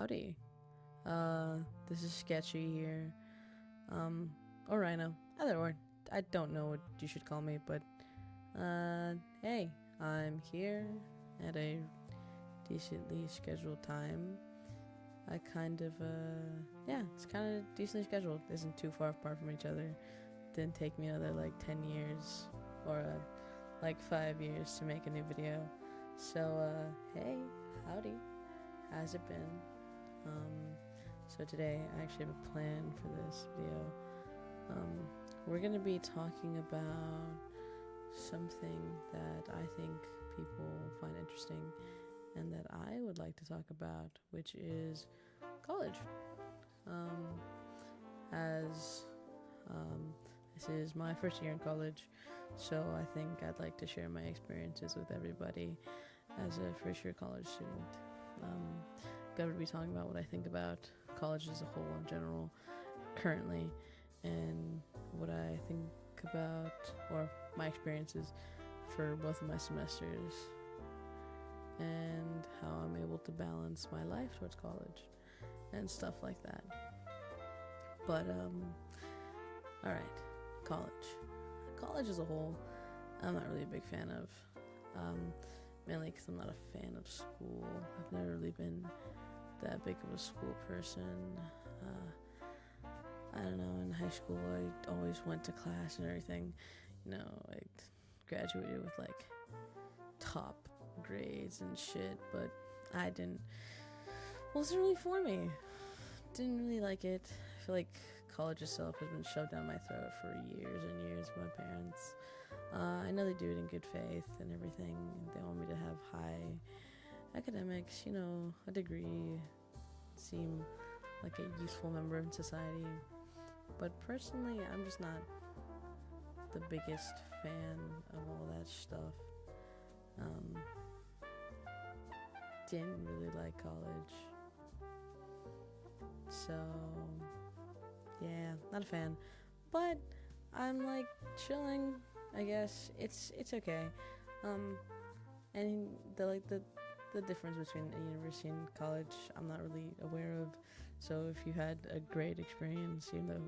Howdy. This is Sketchy here. Or Rhino. Either or. I don't know what you should call me, but, hey, I'm here at a decently scheduled time. I kind of, it's kind of decently scheduled. Isn't too far apart from each other. Didn't take me another, 10 years, or, 5 years to make a new video. So, hey, howdy. How's it been? So today I actually have a plan for this video. We're gonna be talking about something that I think people find interesting and that I would like to talk about, which is college. This is my first year in college, so I think I'd like to share my experiences with everybody as a first year college student. Going to be talking about what I think about college as a whole in general currently, and what I think about, or my experiences for both of my semesters, and how I'm able to balance my life towards college and stuff like that. But alright, college as a whole, I'm not really a big fan of, mainly because I'm not a fan of school. I've never really been that big of a school person. I don't know, in high school I always went to class and everything. I graduated with top grades and shit, but wasn't really for me. Didn't really like it. I feel like college itself has been shoved down my throat for years and years by my parents. I know they do it in good faith and everything. They want me to have high academics, a degree, seem like a useful member in society. But personally, I'm just not the biggest fan of all that stuff. Didn't really like college. So, yeah, not a fan. But I'm chilling, I guess. It's okay. And the difference between a university and college, I'm not really aware of. So if you had a great experience, even though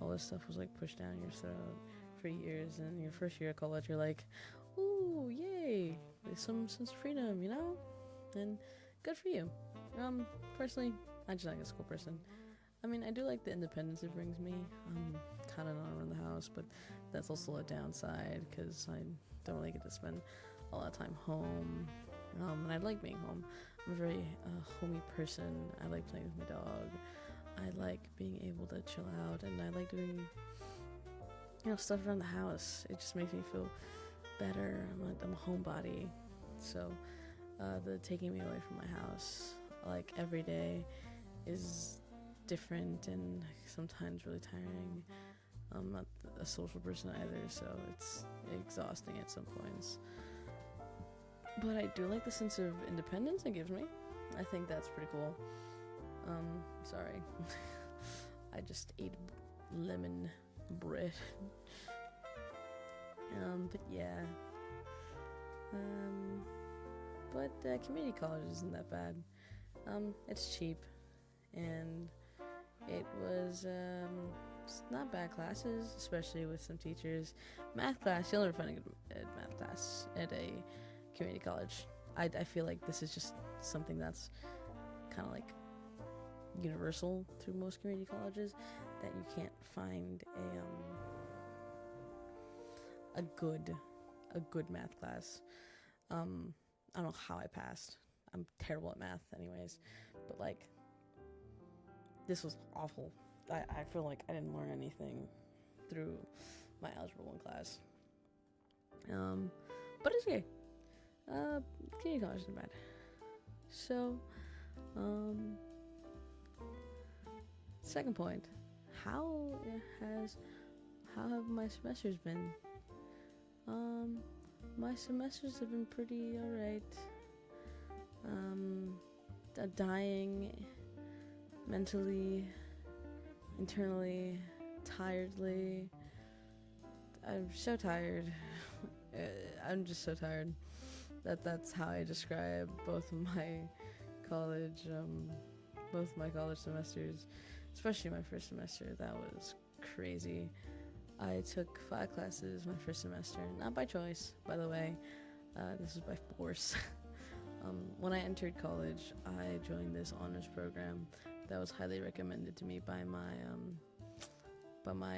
all this stuff was pushed down your throat for years, and in your first year of college, you're like, ooh, yay, there's some sense of freedom, and good for you. Personally, I'm just not a school person. I mean, I do like the independence it brings me. I'm kind of not around the house, but that's also a downside because I don't really get to spend a lot of time home. And I like being home. I'm a very homey person. I like playing with my dog. I like being able to chill out, and I like doing stuff around the house. It just makes me feel better. I'm a homebody, so the taking me away from my house every day is different and sometimes really tiring. I'm not a social person either, so it's exhausting at some points. But I do like the sense of independence it gives me. I think that's pretty cool. Sorry. I just ate lemon bread. But yeah. But community college isn't that bad. It's cheap, and it was not bad classes, especially with some teachers. Math class, you'll never find a good math class at a community college. I feel like this is just something that's kind of universal through most community colleges, that you can't find a good math class. I don't know how I passed. I'm terrible at math anyways, but this was awful. I feel like I didn't learn anything through my Algebra 1 class. But it's okay. Community college isn't bad. So, second point, how have my semesters been? My semesters have been pretty alright. Dying mentally, internally, tiredly. I'm so tired. I'm just so tired. That's how I describe both of my college both my college semesters, especially my first semester, that was crazy. I took 5 classes my first semester, not by choice, by the way. This was by force. When I entered college, I joined this honors program that was highly recommended to me by my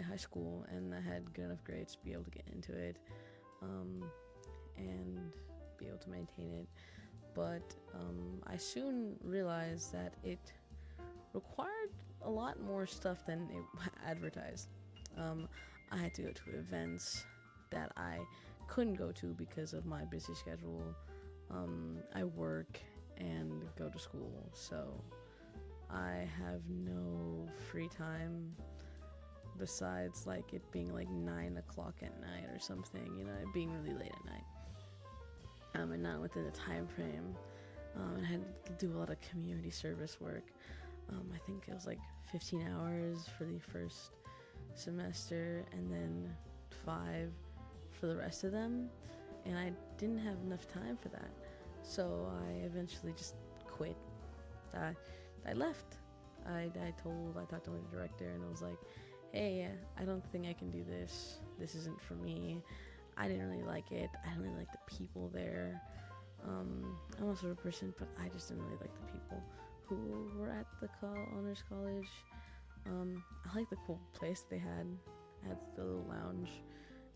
high school, and I had good enough grades to be able to get into it, and be able to maintain it. But I soon realized that it required a lot more stuff than it advertised. I had to go to events that I couldn't go to because of my busy schedule. I work and go to school, so I have no free time besides like it being like 9 o'clock at night or something, you know, it being really late at night. And not within the time frame. And I had to do a lot of community service work. I think it was like 15 hours for the first semester and then 5 for the rest of them. And I didn't have enough time for that. So I eventually just quit. I left. I talked to my director and I was like, hey, I don't think I can do this. This isn't for me. I didn't really like it. I didn't really like the people there. I'm also a person, but I just didn't really like the people who were at the honors college. I like the cool place they had. I had the little lounge.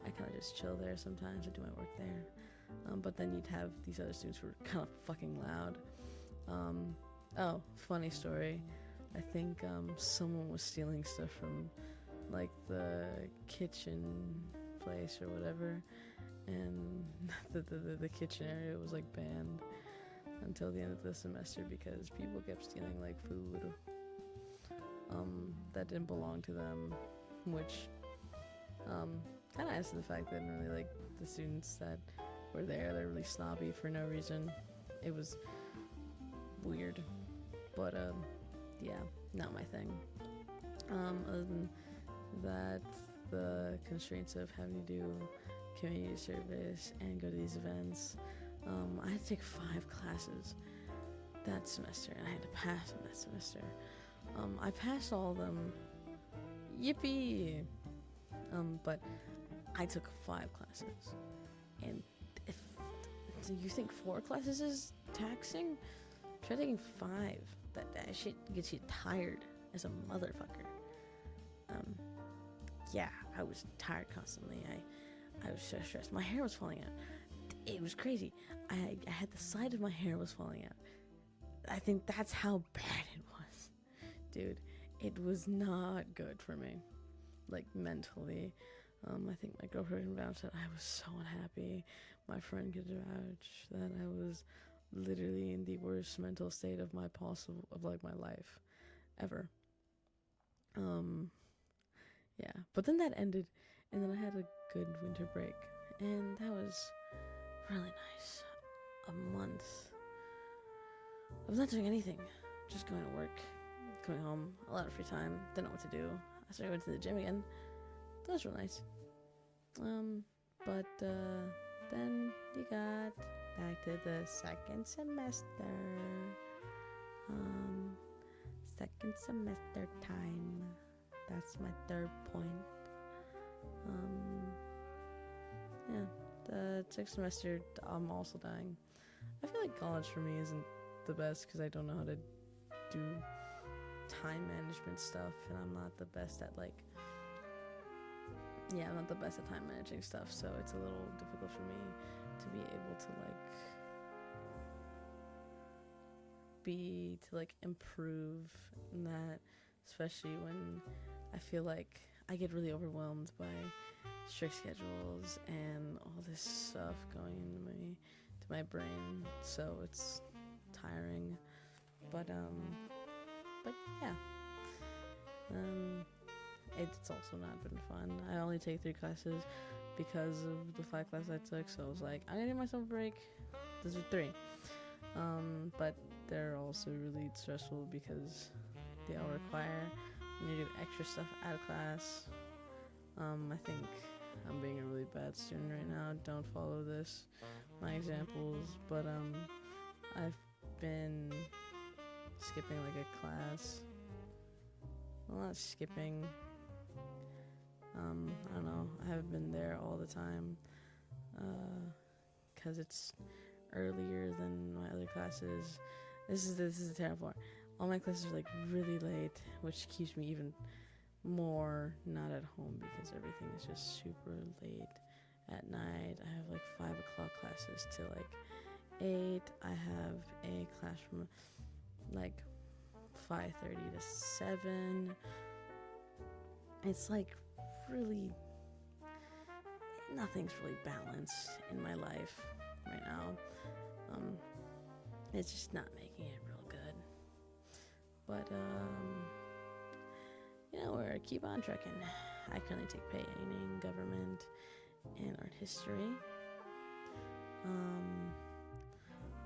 I kind of just chill there sometimes. I do my work there. But then you'd have these other students who were kind of fucking loud. Oh, funny story. I think someone was stealing stuff from like the kitchen place or whatever, and the kitchen area was like banned until the end of the semester because people kept stealing like food that didn't belong to them, which kind of adds to the fact that I didn't really like the students that were there. They're really snobby for no reason. It was weird, but yeah, not my thing. Other than that, the constraints of having to do community service and go to these events, I had to take 5 classes that semester, and I had to pass them that semester. I passed all of them, yippee! But I took 5 classes, and if you think 4 classes is taxing, try taking 5. That shit gets you tired as a motherfucker. Yeah, I was tired constantly. I was so stressed. My hair was falling out. It was crazy. I had the side of my hair was falling out. I think that's how bad it was. Dude, it was not good for me. Like, mentally. I think my girlfriend can vouch that I was so unhappy. My friend could vouch that I was literally in the worst mental state of my life ever. Yeah, but then that ended, and then I had a good winter break, and that was really nice. A month of not doing anything, just going to work, coming home, a lot of free time, didn't know what to do. I started going to the gym again. That was real nice. But then you got back to the second semester. Second semester time. That's my 3rd point. Yeah, the 6th semester, I'm also dying. I feel like college for me isn't the best because I don't know how to do time management stuff, and I'm not the best at I'm not the best at time managing stuff, so it's a little difficult for me to be able to improve in that, especially when I feel like I get really overwhelmed by strict schedules and all this stuff going into my brain, so it's tiring. But yeah. It's also not been fun. I only take 3 classes because of the 5 classes I took, so I was like, I'm gonna give myself a break. Those are 3. But they're also really stressful because they all require me to do extra stuff out of class. I think I'm being a really bad student right now. Don't follow my examples, but I've been skipping like a class. Well, not skipping. I don't know. I haven't been there all the time because it's earlier than my other classes. This is the terrible part. All my classes are like really late, which keeps me even more not at home because everything is just super late at night. I have like 5 o'clock classes till like 8. I have a class from like 5:30 to 7. It's like really nothing's really balanced in my life right now. It's just not making it real good. But we're keep on trucking. I currently take painting, government, and art history.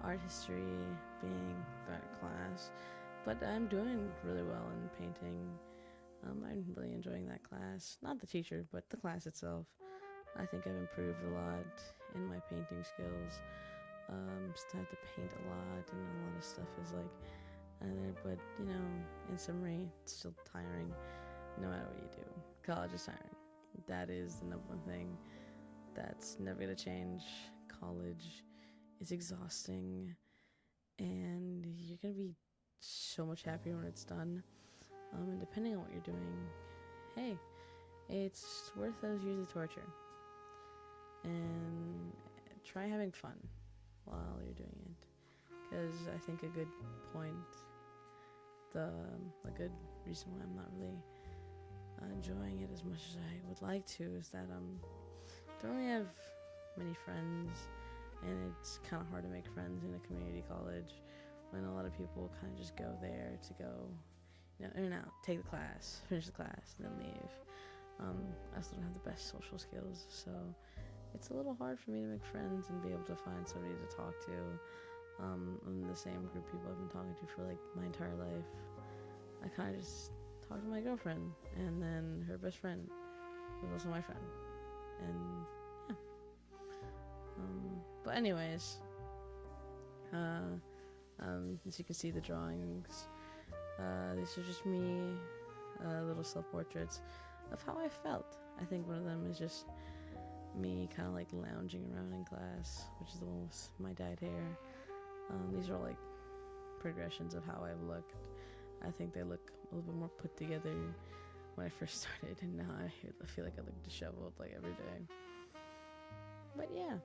Art history being that class, but I'm doing really well in painting. I'm really enjoying that class. Not the teacher, but the class itself. I think I've improved a lot in my painting skills. Still have to paint a lot, and a lot of stuff is like either, but in summary, it's still tiring no matter what you do. College is tiring. That is the number one thing that's never gonna change. College is exhausting, and you're gonna be so much happier when it's done. And depending on what you're doing, hey, it's worth those years of torture. And try having fun while you're doing it, because I think a good good reason why I'm not really enjoying it as much as I would like to is that don't really have many friends, and it's kind of hard to make friends in a community college when a lot of people kind of just go there to go, in and out, take the class, finish the class, and then leave. I still don't have the best social skills, so it's a little hard for me to make friends and be able to find somebody to talk to. In the same group of people I've been talking to for like my entire life. I kind of just talk to my girlfriend and then her best friend, who's also my friend, and yeah. But anyways, as you can see the drawings, these are just me, little self-portraits of how I felt. I think one of them is just me kind of like lounging around in class, which is the one with my dyed hair. These are all like progressions of how I've looked. I think they look a little bit more put together when I first started, and now I feel like I look disheveled like every day. But yeah,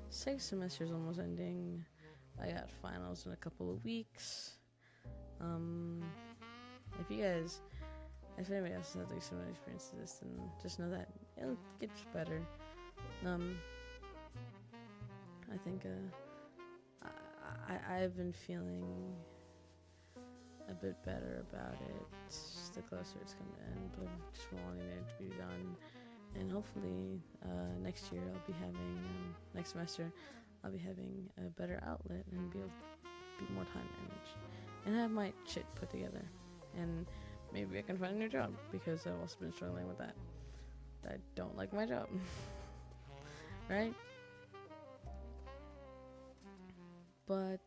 6th semester's almost ending. I got finals in a couple of weeks. If anybody else has like similar experience to this, then just know that it gets better. I think I've been feeling a bit better about it the closer it's come to end, but I'm just wanting it to be done. And hopefully next year next semester I'll be having a better outlet and be able to be more time managed and have my shit put together. And maybe I can find a new job, because I've also been struggling with that. I don't like my job. Right? But,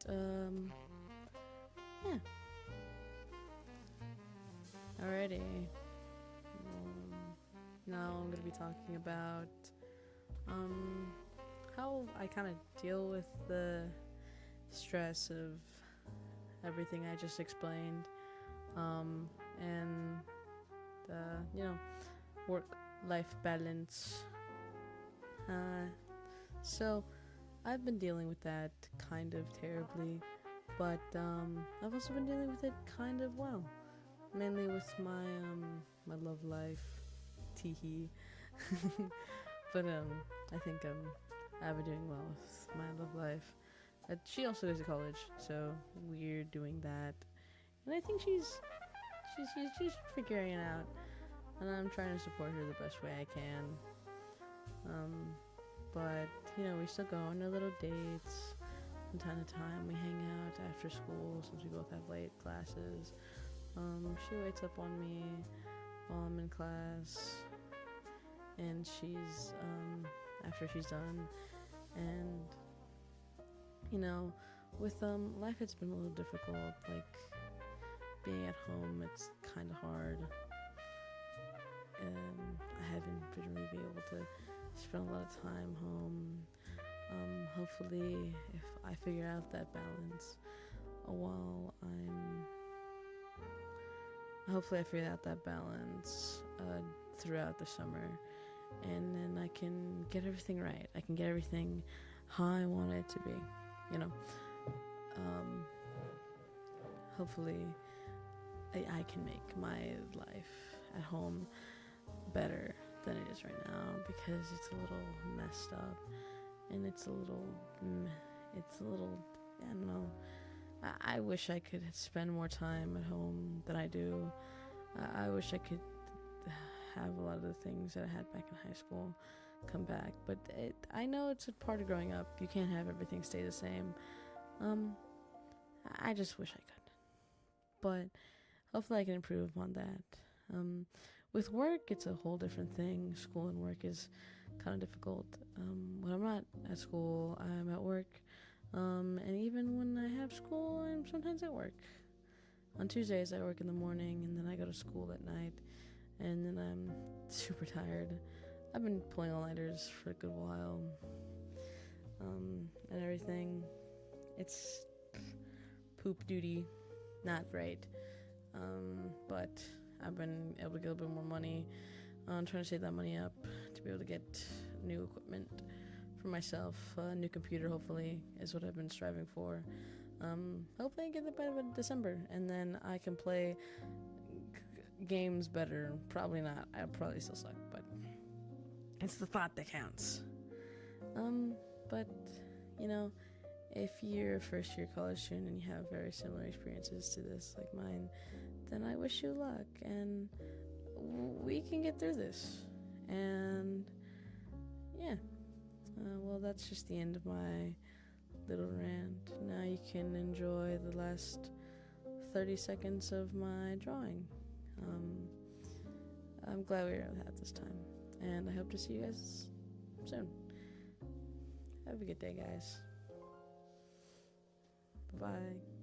yeah. Alrighty. Now I'm going to be talking about, how I kind of deal with the stress of everything I just explained, and the, work-life balance. So I've been dealing with that kind of terribly, but I've also been dealing with it kind of well, mainly with my love life, teehee. But I think I've been doing well with my love life. She also goes to college, so we're doing that, and I think she's figuring it out, and I'm trying to support her the best way I can. But we still go on our little dates from time to time. We hang out after school since we both have late classes. She waits up on me while I'm in class, and after she's done, and with life, it's been a little difficult. Like being at home, it's kind of hard. I haven't been really be able to spend a lot of time home. Hopefully, if I figure out that balance while hopefully I figure out that balance throughout the summer, and then I can get everything right. I can get everything how I want it to be, you know. Hopefully, I can make my life at home better than it is right now, because it's a little messed up, and it's a little I don't know. I wish I could spend more time at home than I do. I wish I could have a lot of the things that I had back in high school come back, but I know it's a part of growing up. You can't have everything stay the same. I just wish I could, but hopefully I can improve on that. With work, it's a whole different thing. School and work is kind of difficult. When I'm not at school, I'm at work. And even when I have school, I'm sometimes at work. On Tuesdays, I work in the morning, and then I go to school at night, and then I'm super tired. I've been pulling all-nighters for a good while, and everything. It's poop duty, not great. But I've been able to get a little bit more money. I'm trying to save that money up to be able to get new equipment for myself. A new computer, hopefully, is what I've been striving for. Hopefully I get that by December, and then I can play games better. Probably not. I'll probably still suck, but it's the thought that counts. But, you know, if you're a first-year college student and you have very similar experiences to this, like mine, then I wish you luck, and we can get through this. And, yeah. Well, that's just the end of my little rant. Now you can enjoy the last 30 seconds of my drawing. I'm glad we were able to have this time, and I hope to see you guys soon. Have a good day, guys. Bye.